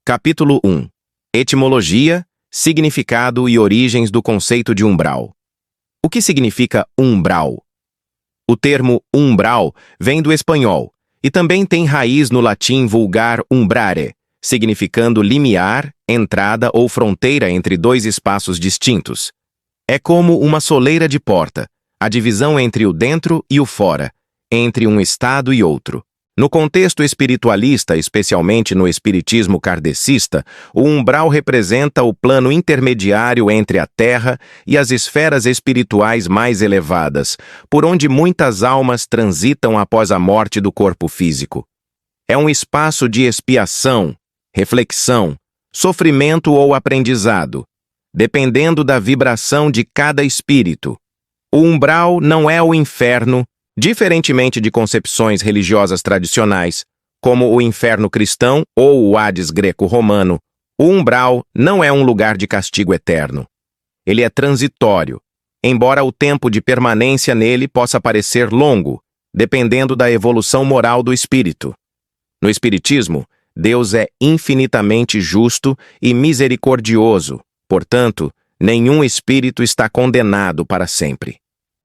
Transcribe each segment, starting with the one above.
Capítulo 1. Etimologia, significado e origens do conceito de umbral. O que significa umbral? O termo umbral vem do espanhol e também tem raiz no latim vulgar umbrare, significando limiar, entrada ou fronteira entre dois espaços distintos. É como uma soleira de porta, a divisão entre o dentro e o fora, entre um estado e outro. No contexto espiritualista, especialmente no espiritismo kardecista, o umbral representa o plano intermediário entre a Terra e as esferas espirituais mais elevadas, por onde muitas almas transitam após a morte do corpo físico. É um espaço de expiação, reflexão, sofrimento ou aprendizado, dependendo da vibração de cada espírito. O umbral não é o inferno, diferentemente de concepções religiosas tradicionais, como o inferno cristão ou o Hades greco-romano. O umbral não é um lugar de castigo eterno. Ele é transitório, embora o tempo de permanência nele possa parecer longo, dependendo da evolução moral do espírito. No espiritismo, Deus é infinitamente justo e misericordioso, portanto, nenhum espírito está condenado para sempre.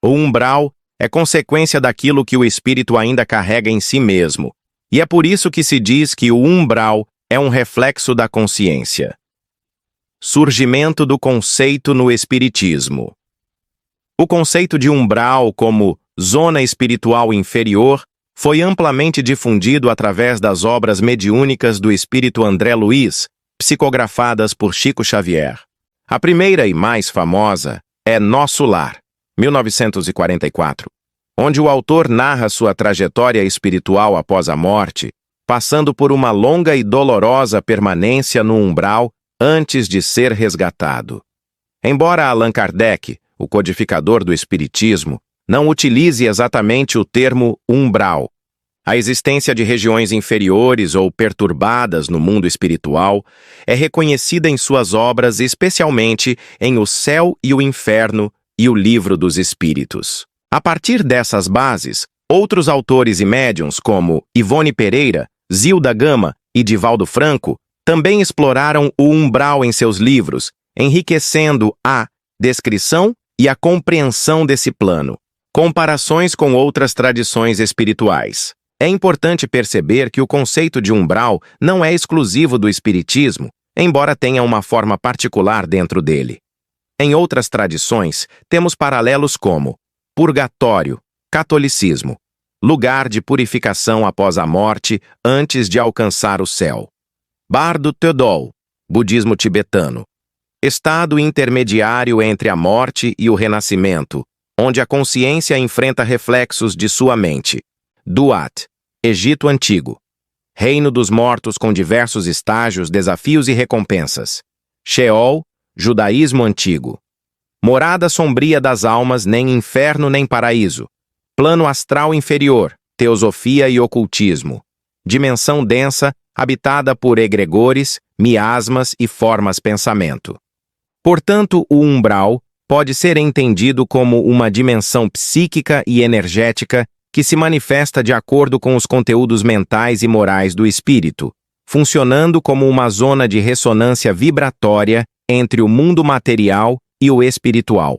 O umbral é consequência daquilo que o espírito ainda carrega em si mesmo, e é por isso que se diz que o umbral é um reflexo da consciência. Surgimento do conceito no espiritismo. O conceito de umbral como zona espiritual inferior foi amplamente difundido através das obras mediúnicas do espírito André Luiz, psicografadas por Chico Xavier. A primeira e mais famosa é Nosso Lar, 1944, onde o autor narra sua trajetória espiritual após a morte, passando por uma longa e dolorosa permanência no umbral antes de ser resgatado. Embora Allan Kardec, o codificador do espiritismo, não utilize exatamente o termo umbral, a existência de regiões inferiores ou perturbadas no mundo espiritual é reconhecida em suas obras, especialmente em O Céu e o Inferno e o Livro dos Espíritos. A partir dessas bases, outros autores e médiuns como Ivone Pereira, Zilda Gama e Divaldo Franco também exploraram o umbral em seus livros, enriquecendo a descrição e a compreensão desse plano. Comparações com outras tradições espirituais. É importante perceber que o conceito de umbral não é exclusivo do espiritismo, embora tenha uma forma particular dentro dele. Em outras tradições, temos paralelos como purgatório, catolicismo, lugar de purificação após a morte antes de alcançar o céu. Bardo Thodol, budismo tibetano, estado intermediário entre a morte e o renascimento, onde a consciência enfrenta reflexos de sua mente. Duat, Egito Antigo, reino dos mortos com diversos estágios, desafios e recompensas. Sheol, Judaísmo Antigo. Morada sombria das almas, nem inferno nem paraíso. Plano astral inferior, teosofia e ocultismo. Dimensão densa, habitada por egregores, miasmas e formas pensamento. Portanto, o umbral pode ser entendido como uma dimensão psíquica e energética que se manifesta de acordo com os conteúdos mentais e morais do espírito, funcionando como uma zona de ressonância vibratória entre o mundo material e o espiritual.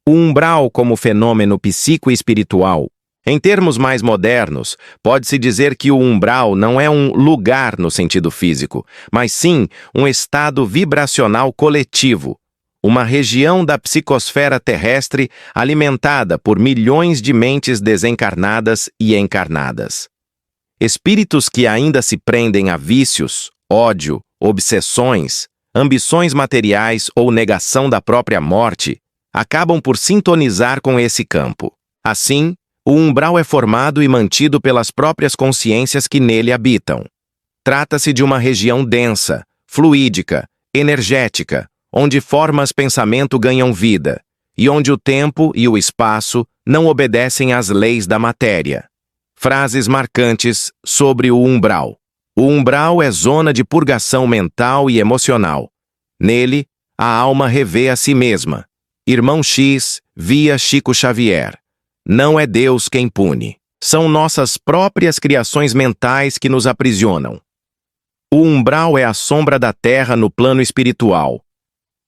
O umbral como fenômeno psico-espiritual. Em termos mais modernos, pode-se dizer que o umbral não é um lugar no sentido físico, mas sim um estado vibracional coletivo, uma região da psicosfera terrestre alimentada por milhões de mentes desencarnadas e encarnadas. Espíritos que ainda se prendem a vícios, ódio, obsessões, ambições materiais ou negação da própria morte, acabam por sintonizar com esse campo. Assim, o umbral é formado e mantido pelas próprias consciências que nele habitam. Trata-se de uma região densa, fluídica, energética, onde formas pensamento ganham vida, e onde o tempo e o espaço não obedecem às leis da matéria. Frases marcantes sobre o umbral. O umbral é zona de purgação mental e emocional. Nele, a alma revê a si mesma. Irmão X, via Chico Xavier. Não é Deus quem pune. São nossas próprias criações mentais que nos aprisionam. O umbral é a sombra da Terra no plano espiritual.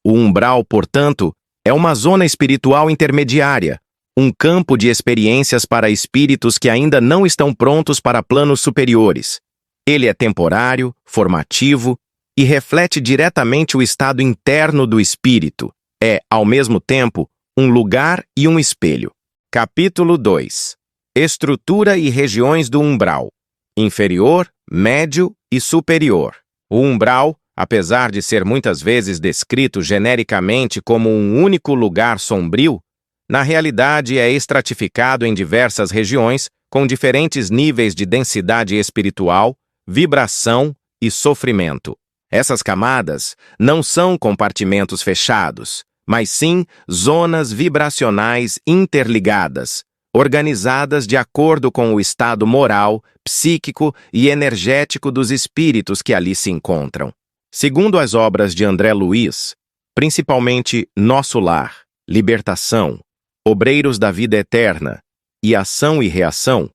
O umbral, portanto, é uma zona espiritual intermediária, um campo de experiências para espíritos que ainda não estão prontos para planos superiores. Ele é temporário, formativo e reflete diretamente o estado interno do espírito. É, ao mesmo tempo, um lugar e um espelho. Capítulo 2. Estrutura e regiões do umbral. Inferior, médio e superior. O umbral, apesar de ser muitas vezes descrito genericamente como um único lugar sombrio, na realidade é estratificado em diversas regiões com diferentes níveis de densidade espiritual, vibração e sofrimento. Essas camadas não são compartimentos fechados, mas sim zonas vibracionais interligadas, organizadas de acordo com o estado moral, psíquico e energético dos espíritos que ali se encontram. Segundo as obras de André Luiz, principalmente Nosso Lar, Libertação, Obreiros da Vida Eterna e Ação e Reação,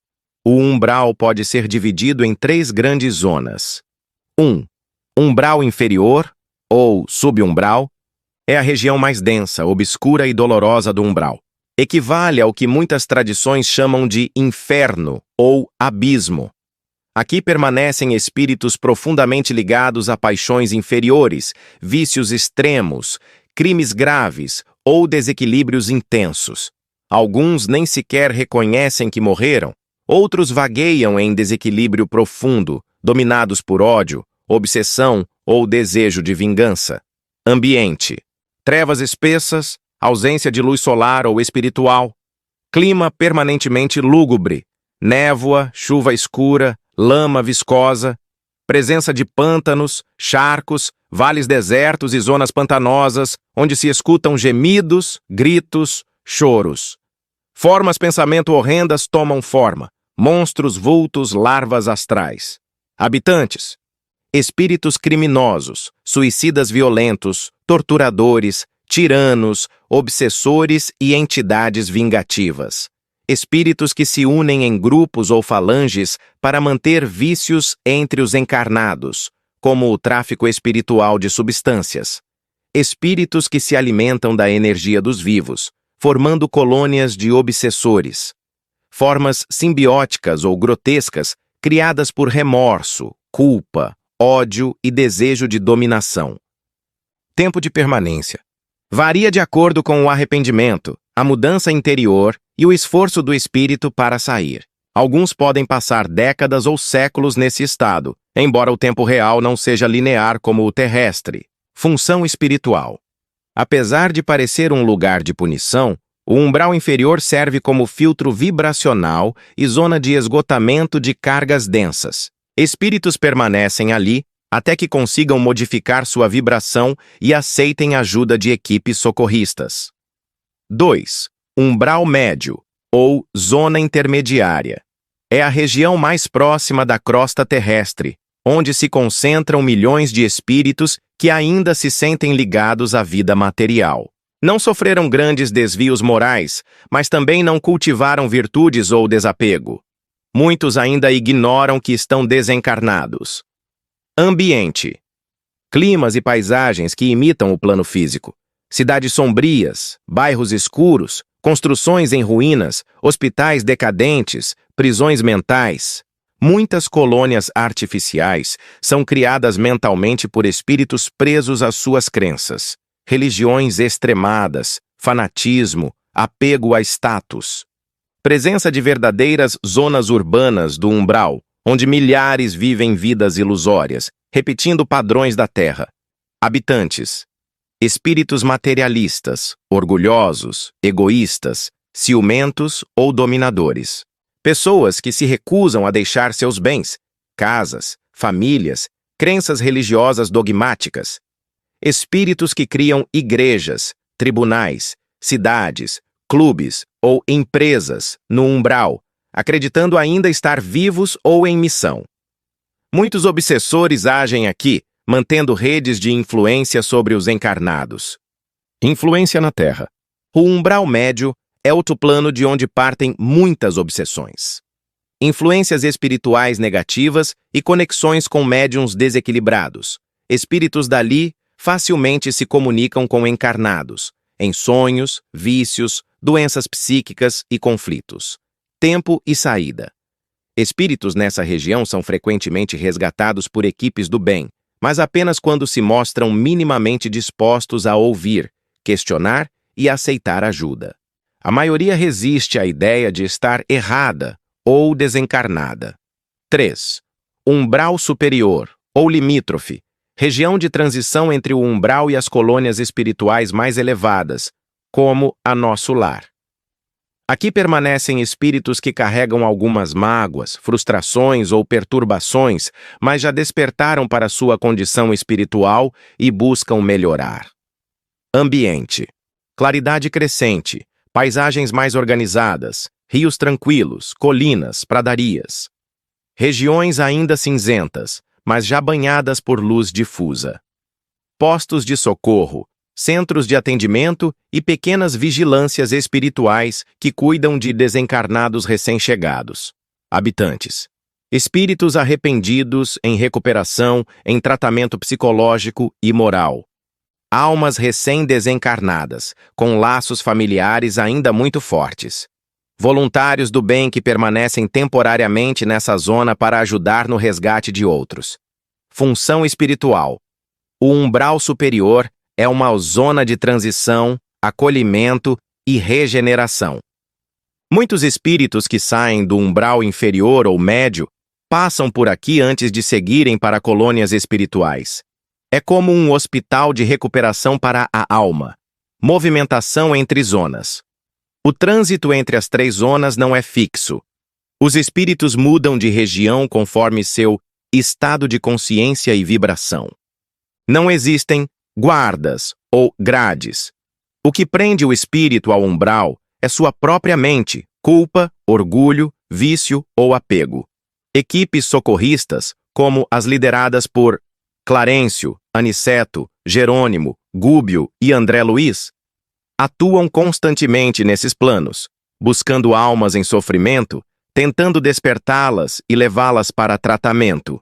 o umbral pode ser dividido em 3 grandes zonas. 1. Umbral inferior, ou subumbral, é a região mais densa, obscura e dolorosa do umbral. Equivale ao que muitas tradições chamam de inferno ou abismo. Aqui permanecem espíritos profundamente ligados a paixões inferiores, vícios extremos, crimes graves ou desequilíbrios intensos. Alguns nem sequer reconhecem que morreram, outros vagueiam em desequilíbrio profundo, dominados por ódio, obsessão ou desejo de vingança. Ambiente: trevas espessas, ausência de luz solar ou espiritual, clima permanentemente lúgubre, névoa, chuva escura, lama viscosa, presença de pântanos, charcos, vales desertos e zonas pantanosas, onde se escutam gemidos, gritos, choros. Formas pensamento horrendas tomam forma, monstros, vultos, larvas astrais. Habitantes: espíritos criminosos, suicidas violentos, torturadores, tiranos, obsessores e entidades vingativas. Espíritos que se unem em grupos ou falanges para manter vícios entre os encarnados, como o tráfico espiritual de substâncias. Espíritos que se alimentam da energia dos vivos, formando colônias de obsessores. Formas simbióticas ou grotescas criadas por remorso, culpa, ódio e desejo de dominação. Tempo de permanência: varia de acordo com o arrependimento, a mudança interior e o esforço do espírito para sair. Alguns podem passar décadas ou séculos nesse estado, embora o tempo real não seja linear como o terrestre. Função espiritual: apesar de parecer um lugar de punição, o umbral inferior serve como filtro vibracional e zona de esgotamento de cargas densas. Espíritos permanecem ali até que consigam modificar sua vibração e aceitem a ajuda de equipes socorristas. 2. Umbral médio, ou zona intermediária. É a região mais próxima da crosta terrestre, onde se concentram milhões de espíritos que ainda se sentem ligados à vida material. Não sofreram grandes desvios morais, mas também não cultivaram virtudes ou desapego. Muitos ainda ignoram que estão desencarnados. Ambiente: climas e paisagens que imitam o plano físico. Cidades sombrias, bairros escuros, construções em ruínas, hospitais decadentes, prisões mentais. Muitas colônias artificiais são criadas mentalmente por espíritos presos às suas crenças. Religiões extremadas, fanatismo, apego a status. Presença de verdadeiras zonas urbanas do umbral, onde milhares vivem vidas ilusórias, repetindo padrões da Terra. Habitantes: espíritos materialistas, orgulhosos, egoístas, ciumentos ou dominadores. Pessoas que se recusam a deixar seus bens, casas, famílias, crenças religiosas dogmáticas. Espíritos que criam igrejas, tribunais, cidades, clubes ou empresas no umbral, acreditando ainda estar vivos ou em missão. Muitos obsessores agem aqui, mantendo redes de influência sobre os encarnados. Influência na Terra. O umbral médio é outro plano de onde partem muitas obsessões. influências espirituais negativas e conexões com médiuns desequilibrados. Espíritos dali facilmente se comunicam com encarnados, em sonhos, vícios, doenças psíquicas e conflitos. Tempo e saída. Espíritos nessa região são frequentemente resgatados por equipes do bem, mas apenas quando se mostram minimamente dispostos a ouvir, questionar e aceitar ajuda. A maioria resiste à ideia de estar errada ou desencarnada. 3. Umbral superior, ou limítrofe, região de transição entre o umbral e as colônias espirituais mais elevadas, como a nosso lar. Aqui permanecem espíritos que carregam algumas mágoas, frustrações ou perturbações, mas já despertaram para sua condição espiritual e buscam melhorar. Ambiente. Claridade crescente, paisagens mais organizadas, rios tranquilos, colinas, pradarias. Regiões ainda cinzentas, mas já banhadas por luz difusa. Postos de socorro, centros de atendimento e pequenas vigilâncias espirituais que cuidam de desencarnados recém-chegados. Habitantes. Espíritos arrependidos, em recuperação, em tratamento psicológico e moral. Almas recém-desencarnadas, com laços familiares ainda muito fortes. Voluntários do bem que permanecem temporariamente nessa zona para ajudar no resgate de outros. Função espiritual. O umbral superior é uma zona de transição, acolhimento e regeneração. Muitos espíritos que saem do umbral inferior ou médio passam por aqui antes de seguirem para colônias espirituais. É como um hospital de recuperação para a alma. Movimentação entre zonas. O trânsito entre as 3 zonas não é fixo. Os espíritos mudam de região conforme seu estado de consciência e vibração. Não existem guardas ou grades. O que prende o espírito ao umbral é sua própria mente, culpa, orgulho, vício ou apego. Equipes socorristas, como as lideradas por Clarencio, Aniceto, Jerônimo, Gúbio e André Luiz, atuam constantemente nesses planos, buscando almas em sofrimento, tentando despertá-las e levá-las para tratamento.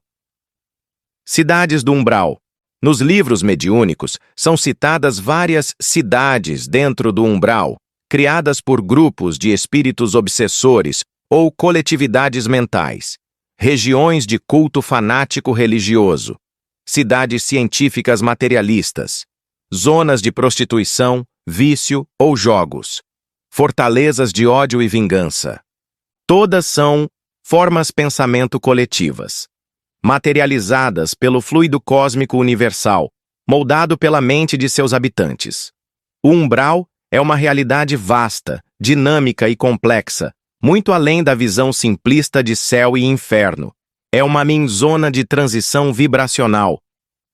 Cidades do umbral. Nos livros mediúnicos, são citadas várias cidades dentro do umbral, criadas por grupos de espíritos obsessores ou coletividades mentais, regiões de culto fanático religioso, cidades científicas materialistas, zonas de prostituição, vício ou jogos, fortalezas de ódio e vingança. Todas são formas pensamento coletivas, materializadas pelo fluido cósmico universal, moldado pela mente de seus habitantes. O umbral é uma realidade vasta, dinâmica e complexa, muito além da visão simplista de céu e inferno. É uma zona de transição vibracional,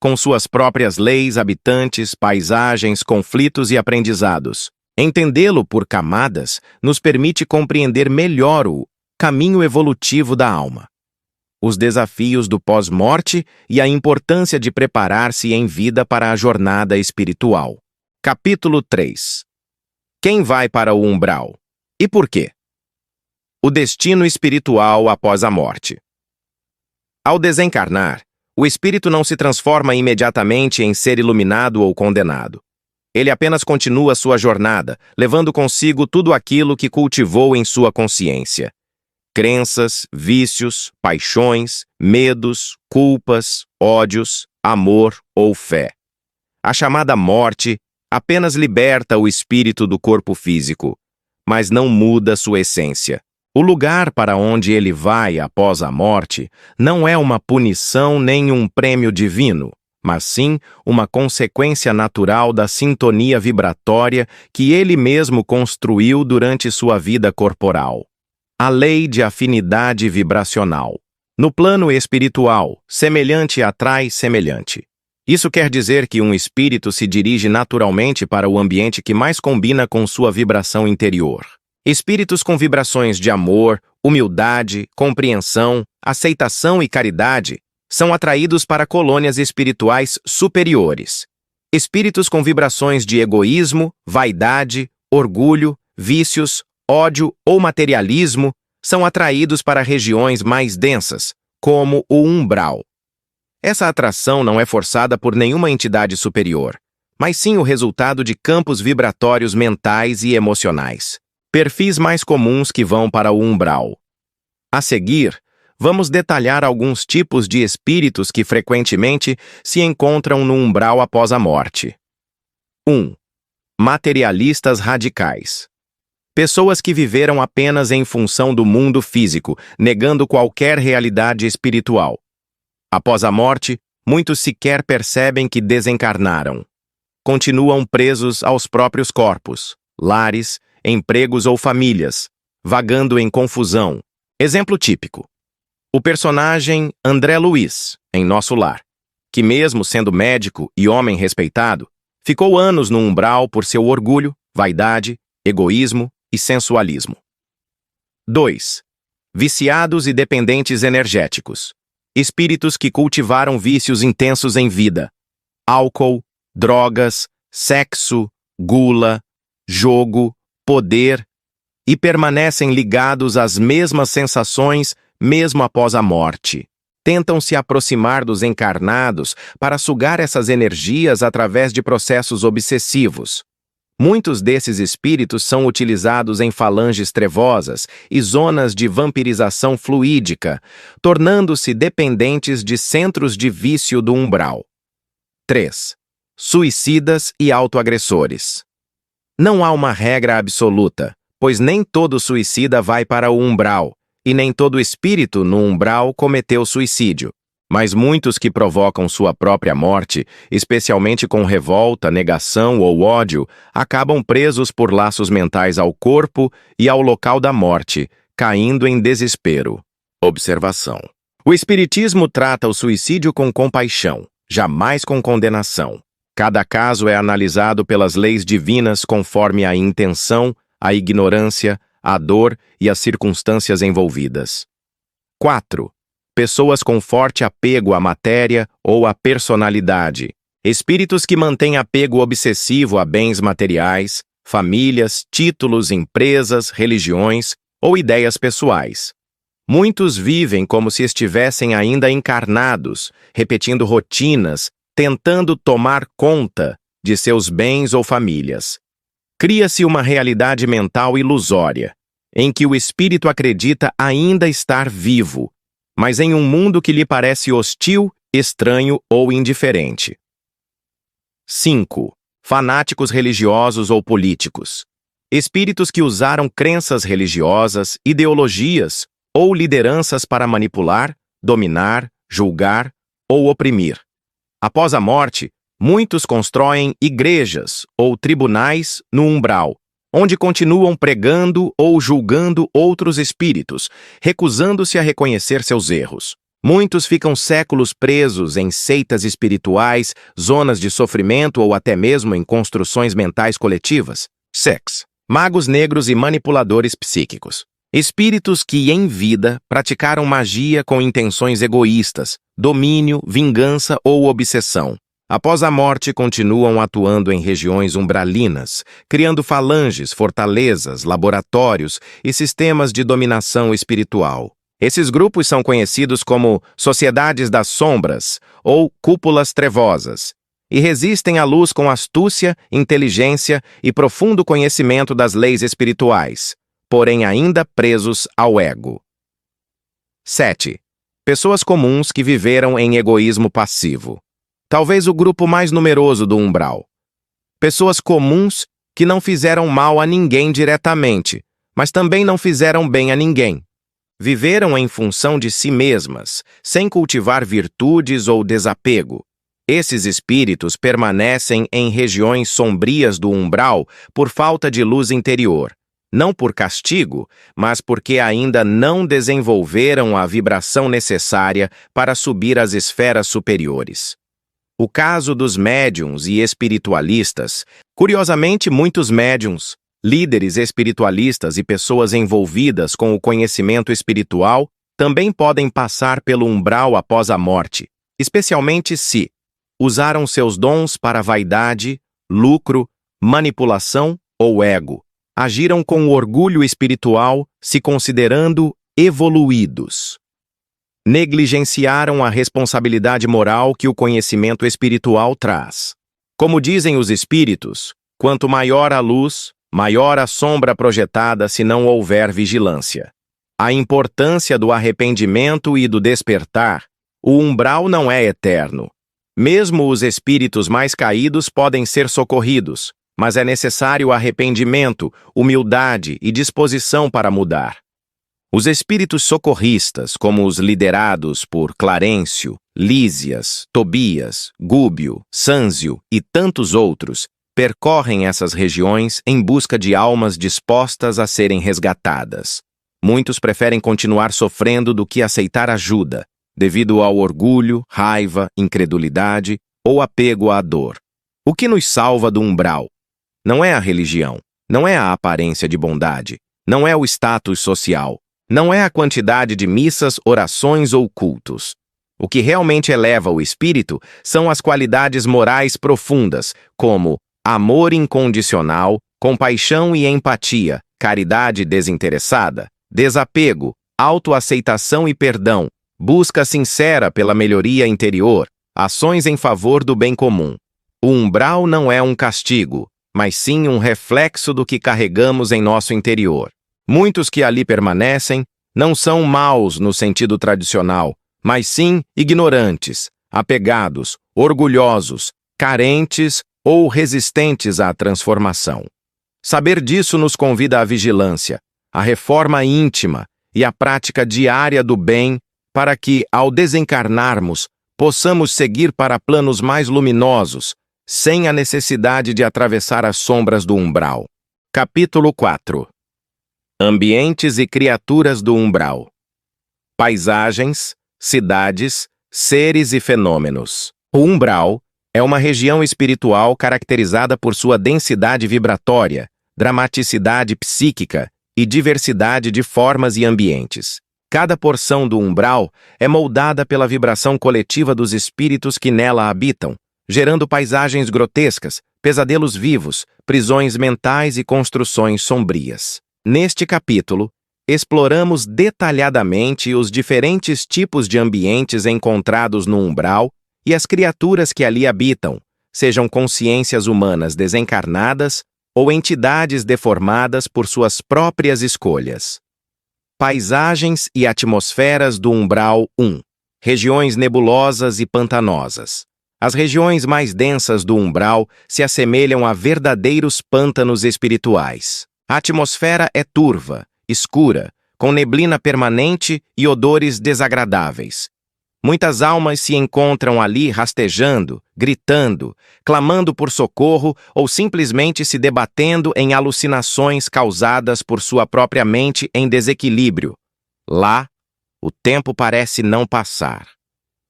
com suas próprias leis, habitantes, paisagens, conflitos e aprendizados. Entendê-lo por camadas nos permite compreender melhor o caminho evolutivo da alma, os desafios do pós-morte e a importância de preparar-se em vida para a jornada espiritual. Capítulo 3. Quem vai para o umbral? E por quê? O destino espiritual após a morte. Ao desencarnar, o espírito não se transforma imediatamente em ser iluminado ou condenado. Ele apenas continua sua jornada, levando consigo tudo aquilo que cultivou em sua consciência. Crenças, vícios, paixões, medos, culpas, ódios, amor ou fé. A chamada morte apenas liberta o espírito do corpo físico, mas não muda sua essência. O lugar para onde ele vai após a morte não é uma punição nem um prêmio divino, mas sim uma consequência natural da sintonia vibratória que ele mesmo construiu durante sua vida corporal. A lei de afinidade vibracional. No plano espiritual, semelhante atrai semelhante. Isso quer dizer que um espírito se dirige naturalmente para o ambiente que mais combina com sua vibração interior. Espíritos com vibrações de amor, humildade, compreensão, aceitação e caridade são atraídos para colônias espirituais superiores. Espíritos com vibrações de egoísmo, vaidade, orgulho, vícios, ódio ou materialismo são atraídos para regiões mais densas, como o umbral. Essa atração não é forçada por nenhuma entidade superior, mas sim o resultado de campos vibratórios mentais e emocionais. Perfis mais comuns que vão para o umbral. A seguir, vamos detalhar alguns tipos de espíritos que frequentemente se encontram no umbral após a morte. 1. Materialistas radicais. Pessoas que viveram apenas em função do mundo físico, negando qualquer realidade espiritual. Após a morte, muitos sequer percebem que desencarnaram. Continuam presos aos próprios corpos, lares, empregos ou famílias, vagando em confusão. Exemplo típico. O personagem André Luiz, em Nosso Lar, que mesmo sendo médico e homem respeitado, ficou anos no umbral por seu orgulho, vaidade, egoísmo e sensualismo. 2. Viciados e dependentes energéticos. Espíritos que cultivaram vícios intensos em vida. Álcool, drogas, sexo, gula, jogo, poder, e permanecem ligados às mesmas sensações mesmo após a morte. Tentam se aproximar dos encarnados para sugar essas energias através de processos obsessivos. Muitos desses espíritos são utilizados em falanges trevosas e zonas de vampirização fluídica, tornando-se dependentes de centros de vício do umbral. 3. Suicidas e autoagressores. Não há uma regra absoluta, pois nem todo suicida vai para o umbral, e nem todo espírito no umbral cometeu suicídio. Mas muitos que provocam sua própria morte, especialmente com revolta, negação ou ódio, acabam presos por laços mentais ao corpo e ao local da morte, caindo em desespero. Observação. O Espiritismo trata o suicídio com compaixão, jamais com condenação. Cada caso é analisado pelas leis divinas conforme a intenção, a ignorância, a dor e as circunstâncias envolvidas. 4. Pessoas com forte apego à matéria ou à personalidade. Espíritos que mantêm apego obsessivo a bens materiais, famílias, títulos, empresas, religiões ou ideias pessoais. Muitos vivem como se estivessem ainda encarnados, repetindo rotinas, tentando tomar conta de seus bens ou famílias. Cria-se uma realidade mental ilusória, em que o espírito acredita ainda estar vivo, mas em um mundo que lhe parece hostil, estranho ou indiferente. 5. Fanáticos religiosos ou políticos. Espíritos que usaram crenças religiosas, ideologias ou lideranças para manipular, dominar, julgar ou oprimir. Após a morte, muitos constroem igrejas ou tribunais no umbral, onde continuam pregando ou julgando outros espíritos, recusando-se a reconhecer seus erros. Muitos ficam séculos presos em seitas espirituais, zonas de sofrimento ou até mesmo em construções mentais coletivas. 6. Magos negros e manipuladores psíquicos. Espíritos que, em vida, praticaram magia com intenções egoístas, domínio, vingança ou obsessão. Após a morte, continuam atuando em regiões umbralinas, criando falanges, fortalezas, laboratórios e sistemas de dominação espiritual. Esses grupos são conhecidos como sociedades das sombras ou cúpulas trevosas e resistem à luz com astúcia, inteligência e profundo conhecimento das leis espirituais, porém ainda presos ao ego. 7. Pessoas comuns que viveram em egoísmo passivo. Talvez o grupo mais numeroso do umbral. Pessoas comuns que não fizeram mal a ninguém diretamente, mas também não fizeram bem a ninguém. Viveram em função de si mesmas, sem cultivar virtudes ou desapego. Esses espíritos permanecem em regiões sombrias do umbral por falta de luz interior, não por castigo, mas porque ainda não desenvolveram a vibração necessária para subir às esferas superiores. O caso dos médiuns e espiritualistas. Curiosamente, muitos médiuns, líderes espiritualistas e pessoas envolvidas com o conhecimento espiritual também podem passar pelo umbral após a morte, especialmente se usaram seus dons para vaidade, lucro, manipulação ou ego. agiram com orgulho espiritual, se considerando evoluídos. Negligenciaram a responsabilidade moral que o conhecimento espiritual traz. Como dizem os espíritos, quanto maior a luz, maior a sombra projetada se não houver vigilância. A importância do arrependimento e do despertar. O umbral não é eterno. Mesmo os espíritos mais caídos podem ser socorridos, mas é necessário arrependimento, humildade e disposição para mudar. Os espíritos socorristas, como os liderados por Clarencio, Lísias, Tobias, Gúbio, Sânzio e tantos outros, percorrem essas regiões em busca de almas dispostas a serem resgatadas. Muitos preferem continuar sofrendo do que aceitar ajuda, devido ao orgulho, raiva, incredulidade ou apego à dor. O que nos salva do umbral? Não é a religião, não é a aparência de bondade, não é o status social, não é a quantidade de missas, orações ou cultos. O que realmente eleva o espírito são as qualidades morais profundas, como amor incondicional, compaixão e empatia, caridade desinteressada, desapego, autoaceitação e perdão, busca sincera pela melhoria interior, ações em favor do bem comum. O umbral não é um castigo, mas sim um reflexo do que carregamos em nosso interior. Muitos que ali permanecem não são maus no sentido tradicional, mas sim ignorantes, apegados, orgulhosos, carentes ou resistentes à transformação. Saber disso nos convida à vigilância, à reforma íntima e à prática diária do bem para que, ao desencarnarmos, possamos seguir para planos mais luminosos, sem a necessidade de atravessar as sombras do umbral. Capítulo 4. Ambientes e criaturas do umbral. Paisagens, cidades, seres e fenômenos. O umbral é uma região espiritual caracterizada por sua densidade vibratória, dramaticidade psíquica e diversidade de formas e ambientes. Cada porção do umbral é moldada pela vibração coletiva dos espíritos que nela habitam, gerando paisagens grotescas, pesadelos vivos, prisões mentais e construções sombrias. Neste capítulo, exploramos detalhadamente os diferentes tipos de ambientes encontrados no umbral e as criaturas que ali habitam, sejam consciências humanas desencarnadas ou entidades deformadas por suas próprias escolhas. Paisagens e atmosferas do umbral 1. Regiões nebulosas e pantanosas. As regiões mais densas do umbral se assemelham a verdadeiros pântanos espirituais. A atmosfera é turva, escura, com neblina permanente e odores desagradáveis. Muitas almas se encontram ali rastejando, gritando, clamando por socorro ou simplesmente se debatendo em alucinações causadas por sua própria mente em desequilíbrio. Lá, o tempo parece não passar.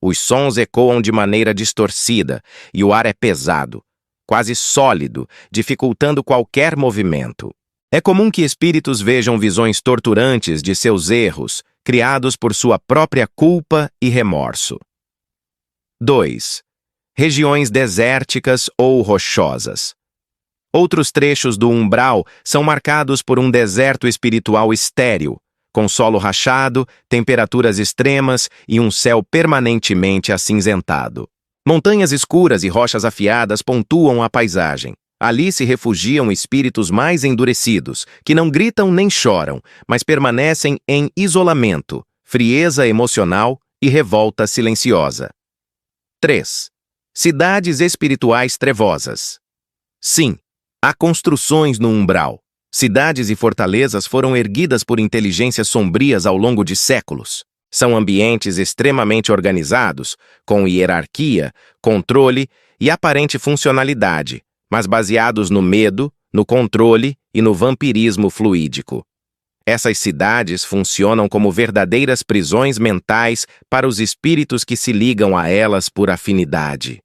Os sons ecoam de maneira distorcida e o ar é pesado, quase sólido, dificultando qualquer movimento. É comum que espíritos vejam visões torturantes de seus erros, criados por sua própria culpa e remorso. 2. Regiões desérticas ou rochosas. Outros trechos do umbral são marcados por um deserto espiritual estéril, com solo rachado, temperaturas extremas e um céu permanentemente acinzentado. Montanhas escuras e rochas afiadas pontuam a paisagem. Ali se refugiam espíritos mais endurecidos, que não gritam nem choram, mas permanecem em isolamento, frieza emocional e revolta silenciosa. 3. Cidades espirituais trevosas. Sim, há construções no umbral. Cidades e fortalezas foram erguidas por inteligências sombrias ao longo de séculos. São ambientes extremamente organizados, com hierarquia, controle e aparente funcionalidade, mas baseados no medo, no controle e no vampirismo fluídico. Essas cidades funcionam como verdadeiras prisões mentais para os espíritos que se ligam a elas por afinidade.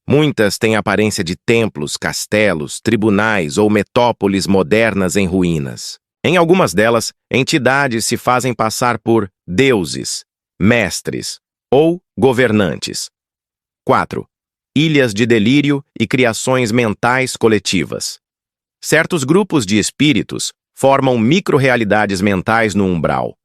Muitas têm aparência de templos, castelos, tribunais ou metópoles modernas em ruínas. Em algumas delas, entidades se fazem passar por deuses, mestres ou governantes. 4. Ilhas de delírio e criações mentais coletivas. Certos grupos de espíritos formam micro-realidades mentais no umbral.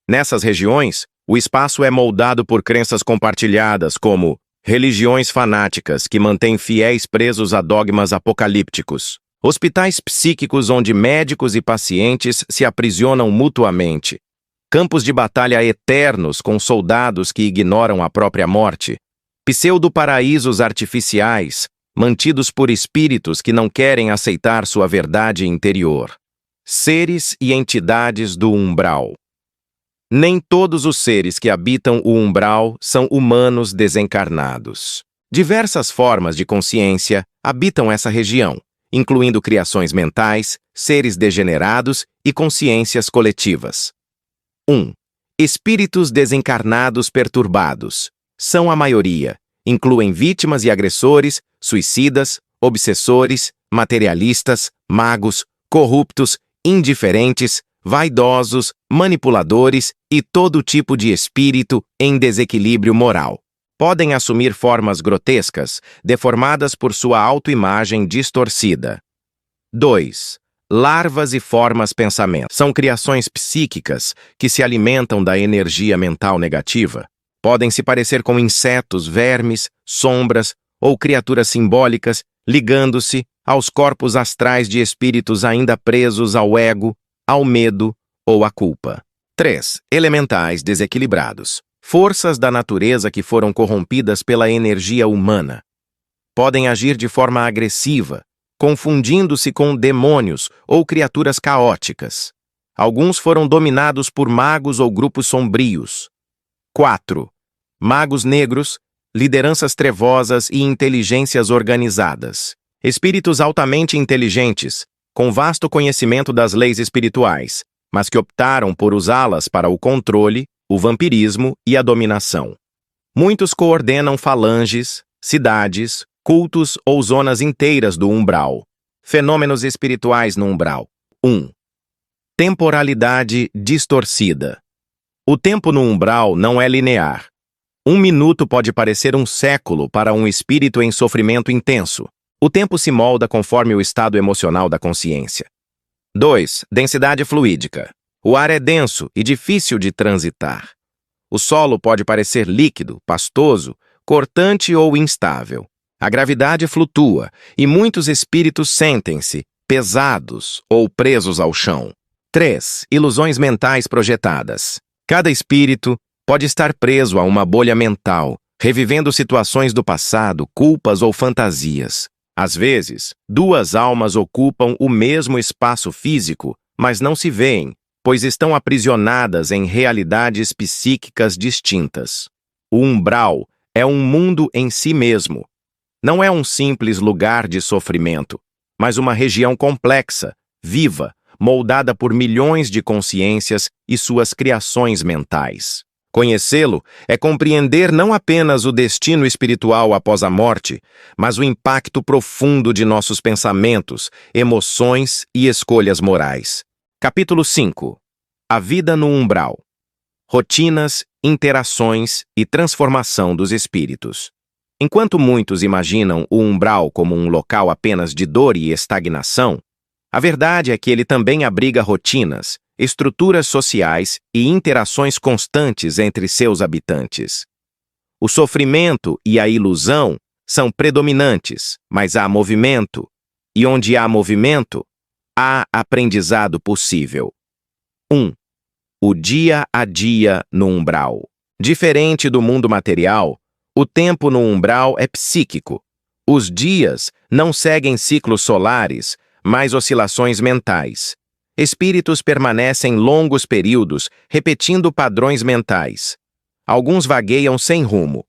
Nessas regiões, o espaço é moldado por crenças compartilhadas, como religiões fanáticas que mantêm fiéis presos a dogmas apocalípticos, hospitais psíquicos onde médicos e pacientes se aprisionam mutuamente, campos de batalha eternos com soldados que ignoram a própria morte, pseudo-paraísos artificiais, mantidos por espíritos que não querem aceitar sua verdade interior. Seres e entidades do umbral. Nem todos os seres que habitam o umbral são humanos desencarnados. Diversas formas de consciência habitam essa região, incluindo criações mentais, seres degenerados e consciências coletivas. 1. Espíritos desencarnados perturbados. São a maioria. Incluem vítimas e agressores, suicidas, obsessores, materialistas, magos, corruptos, indiferentes, vaidosos, manipuladores e todo tipo de espírito em desequilíbrio moral. Podem assumir formas grotescas, deformadas por sua autoimagem distorcida. 2. Larvas e formas pensamento. São criações psíquicas que se alimentam da energia mental negativa. Podem se parecer com insetos, vermes, sombras ou criaturas simbólicas, ligando-se aos corpos astrais de espíritos ainda presos ao ego, ao medo ou à culpa. 3. Elementais desequilibrados. Forças da natureza que foram corrompidas pela energia humana. Podem agir de forma agressiva, confundindo-se com demônios ou criaturas caóticas. Alguns foram dominados por magos ou grupos sombrios. 4. Magos negros, lideranças trevosas e inteligências organizadas. Espíritos altamente inteligentes, com vasto conhecimento das leis espirituais, mas que optaram por usá-las para o controle, o vampirismo e a dominação. Muitos coordenam falanges, cidades, cultos ou zonas inteiras do umbral. Fenômenos espirituais no umbral. 1. Temporalidade distorcida. O tempo no umbral não é linear. 1 minuto pode parecer um século para um espírito em sofrimento intenso. O tempo se molda conforme o estado emocional da consciência. 2. Densidade fluídica. O ar é denso e difícil de transitar. O solo pode parecer líquido, pastoso, cortante ou instável. A gravidade flutua e muitos espíritos sentem-se pesados ou presos ao chão. 3. Ilusões mentais projetadas. Cada espírito pode estar preso a uma bolha mental, revivendo situações do passado, culpas ou fantasias. Às vezes, duas almas ocupam o mesmo espaço físico, mas não se veem, pois estão aprisionadas em realidades psíquicas distintas. O umbral é um mundo em si mesmo. Não é um simples lugar de sofrimento, mas uma região complexa, viva, moldada por milhões de consciências e suas criações mentais. Conhecê-lo é compreender não apenas o destino espiritual após a morte, mas o impacto profundo de nossos pensamentos, emoções e escolhas morais. Capítulo 5. A vida no umbral. Rotinas, interações e transformação dos espíritos. Enquanto muitos imaginam o umbral como um local apenas de dor e estagnação, a verdade é que ele também abriga rotinas, estruturas sociais e interações constantes entre seus habitantes. O sofrimento e a ilusão são predominantes, mas há movimento, e onde há movimento, há aprendizado possível. 1. O dia a dia no umbral. Diferente do mundo material, o tempo no umbral é psíquico. Os dias não seguem ciclos solares, mas oscilações mentais. Espíritos permanecem longos períodos repetindo padrões mentais. Alguns vagueiam sem rumo.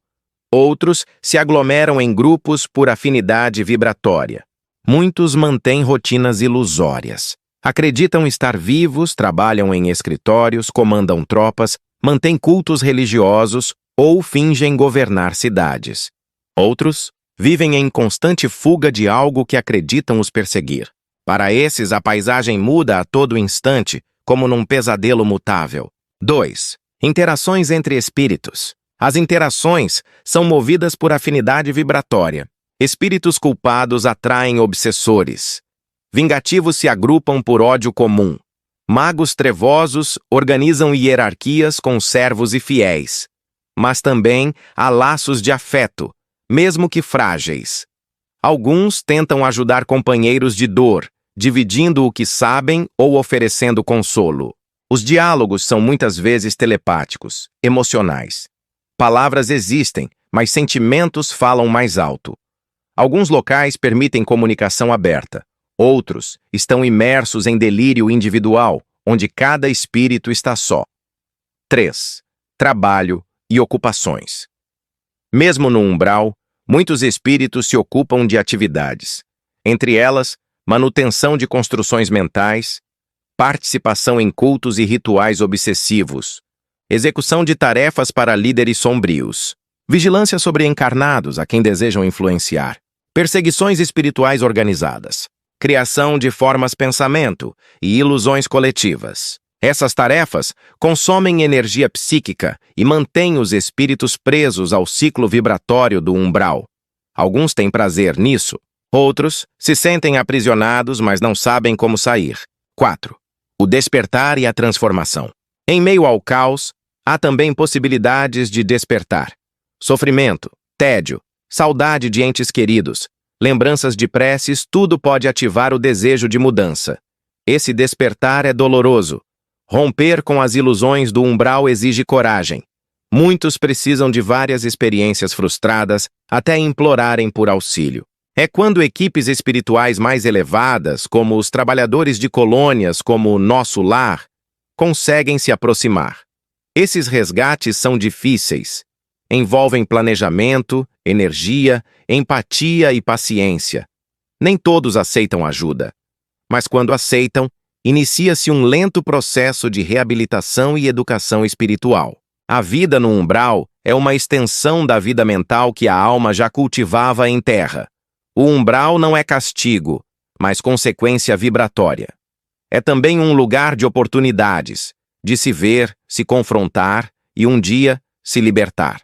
Outros se aglomeram em grupos por afinidade vibratória. Muitos mantêm rotinas ilusórias. Acreditam estar vivos, trabalham em escritórios, comandam tropas, mantêm cultos religiosos ou fingem governar cidades. Outros vivem em constante fuga de algo que acreditam os perseguir. Para esses, a paisagem muda a todo instante, como num pesadelo mutável. 2. Interações entre espíritos. As interações são movidas por afinidade vibratória. Espíritos culpados atraem obsessores. Vingativos se agrupam por ódio comum. Magos trevosos organizam hierarquias com servos e fiéis. Mas também há laços de afeto, mesmo que frágeis. Alguns tentam ajudar companheiros de dor, dividindo o que sabem ou oferecendo consolo. Os diálogos são muitas vezes telepáticos, emocionais. Palavras existem, mas sentimentos falam mais alto. Alguns locais permitem comunicação aberta. Outros estão imersos em delírio individual, onde cada espírito está só. 3. Trabalho e ocupações. Mesmo no umbral, muitos espíritos se ocupam de atividades. Entre elas, manutenção de construções mentais, participação em cultos e rituais obsessivos, execução de tarefas para líderes sombrios, vigilância sobre encarnados a quem desejam influenciar, perseguições espirituais organizadas, criação de formas pensamento e ilusões coletivas. Essas tarefas consomem energia psíquica e mantêm os espíritos presos ao ciclo vibratório do umbral. Alguns têm prazer nisso, outros se sentem aprisionados, mas não sabem como sair. 4. O despertar e a transformação. Em meio ao caos, há também possibilidades de despertar. Sofrimento, tédio, saudade de entes queridos, lembranças de preces, tudo pode ativar o desejo de mudança. Esse despertar é doloroso. Romper com as ilusões do umbral exige coragem. Muitos precisam de várias experiências frustradas até implorarem por auxílio. É quando equipes espirituais mais elevadas, como os trabalhadores de colônias como o Nosso Lar, conseguem se aproximar. Esses resgates são difíceis. Envolvem planejamento, energia, empatia e paciência. Nem todos aceitam ajuda. Mas quando aceitam, inicia-se um lento processo de reabilitação e educação espiritual. A vida no umbral é uma extensão da vida mental que a alma já cultivava em terra. O umbral não é castigo, mas consequência vibratória. É também um lugar de oportunidades, de se ver, se confrontar e um dia se libertar.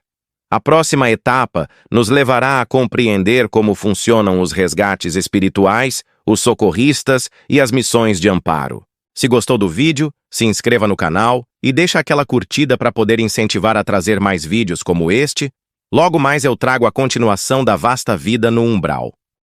A próxima etapa nos levará a compreender como funcionam os resgates espirituais, os socorristas e as missões de amparo. Se gostou do vídeo, se inscreva no canal e deixa aquela curtida para poder incentivar a trazer mais vídeos como este. Logo mais eu trago a continuação da vasta vida no umbral.